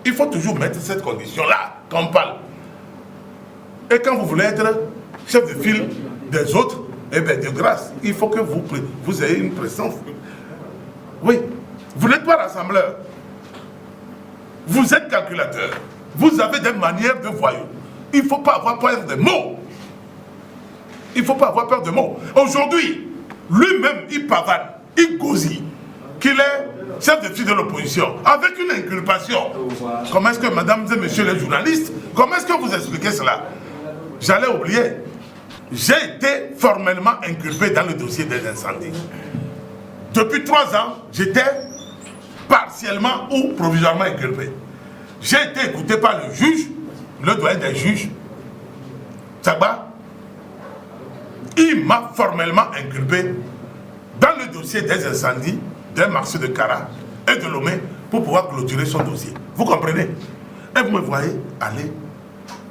Il faut toujours mettre cette condition-là quand on parle. Et quand vous voulez être chef de file des autres, eh bien, de grâce, il faut que vous ayez une présence. Oui, vous n'êtes pas rassembleur. Vous êtes calculateur. Vous avez des manières de voyous. Il ne faut pas avoir peur de mots. Il ne faut pas avoir peur de mots. Aujourd'hui, lui-même, il pavane, il gosille qu'il est chef de file de l'opposition, avec une inculpation. Comment est-ce que, mesdames et messieurs les journalistes, comment est-ce que vous expliquez cela? J'allais oublier. J'ai été formellement inculpé dans le dossier des incendies. Depuis 3 ans, j'étais partiellement ou provisoirement inculpé. J'ai été écouté par le juge, le doyen des juges, Tchagba. Il m'a formellement inculpé dans le dossier des incendies des marchés de Kara et de Lomé pour pouvoir clôturer son dossier. Vous comprenez? Et vous me voyez aller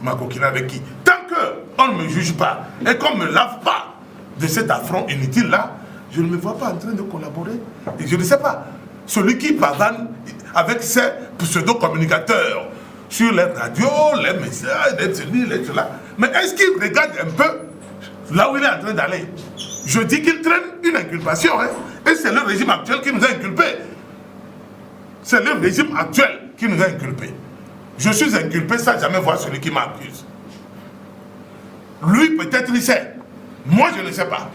m'acoquiner avec qui? Tant qu'on ne me juge pas et qu'on ne me lave pas de cet affront inutile-là, je ne me vois pas en train de collaborer. Et je ne sais pas. Celui qui pavane avec ses pseudo-communicateurs sur les radios, les messages, les ceci, les cela. Mais est-ce qu'il regarde un peu là où il est en train d'aller? Je dis qu'il traîne une inculpation. Hein, et c'est le régime actuel qui nous a inculpés. C'est le régime actuel qui nous a inculpés. Je suis inculpé sans jamais voir celui qui m'accuse. Lui, peut-être, il sait. Moi, je ne sais pas.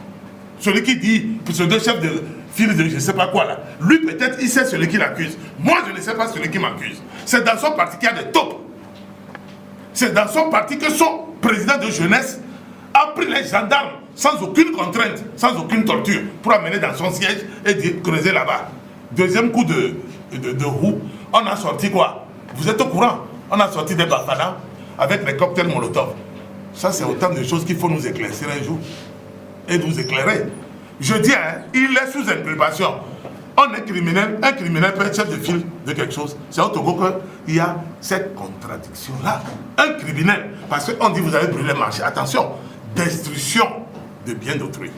Celui qui dit, pseudo-chef de file de je ne sais pas quoi là. Lui, peut-être, il sait celui qui l'accuse. Moi, je ne sais pas celui qui m'accuse. C'est dans son parti qu'il y a des taupes. C'est dans son parti que son président de jeunesse a pris les gendarmes sans aucune contrainte, sans aucune torture, pour amener dans son siège et creuser là-bas. Deuxième coup de roue, on a sorti quoi? Vous êtes au courant? On a sorti des bafadas avec les cocktails Molotov. Ça, c'est autant de choses qu'il faut nous éclaircir un jour. Et nous éclairer. Je dis, hein, il est sous inculpation. On est criminel, un criminel peut être chef de file de quelque chose. C'est au Togo qu'il y a cette contradiction-là. Un criminel, parce qu'on dit vous avez brûlé le marché. Attention, destruction de biens d'autrui.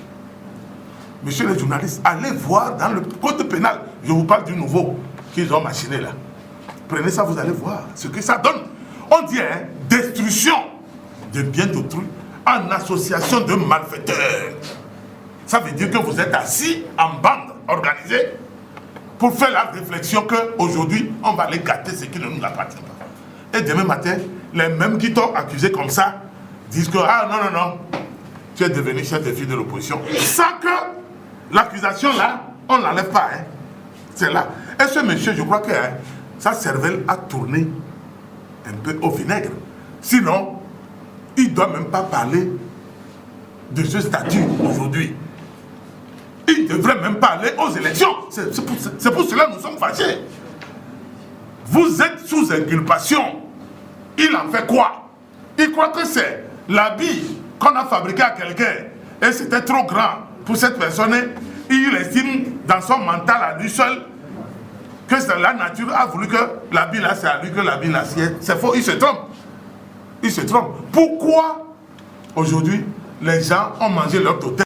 Messieurs les journalistes, allez voir dans le code pénal. Je vous parle du nouveau qu'ils ont machiné là. Prenez ça, vous allez voir ce que ça donne. On dit, hein, destruction de biens d'autrui en association de malfaiteurs. Ça veut dire que vous êtes assis en bande organisée pour faire la réflexion qu'aujourd'hui, on va les gâter ce qui ne nous appartient pas. Et demain matin, les mêmes qui t'ont accusé comme ça disent que, ah non, non, non, tu es devenu chef de file de l'opposition. Sans que l'accusation là, on ne l'enlève pas. Hein. C'est là. Et ce monsieur, je crois que hein, sa cervelle a tourné un peu au vinaigre. Sinon, il ne doit même pas parler de ce statut aujourd'hui. Il ne devrait même pas aller aux élections. C'est pour cela que nous sommes fâchés. Vous êtes sous inculpation. Il en fait quoi? Il croit que c'est l'habit qu'on a fabriqué à quelqu'un et c'était trop grand pour cette personne. Il estime dans son mental à lui seul que la nature a voulu que l'habit là c'est à lui, que l'habit là c'est faux. Il se trompe. Il se trompe. Pourquoi aujourd'hui les gens ont mangé leur totem?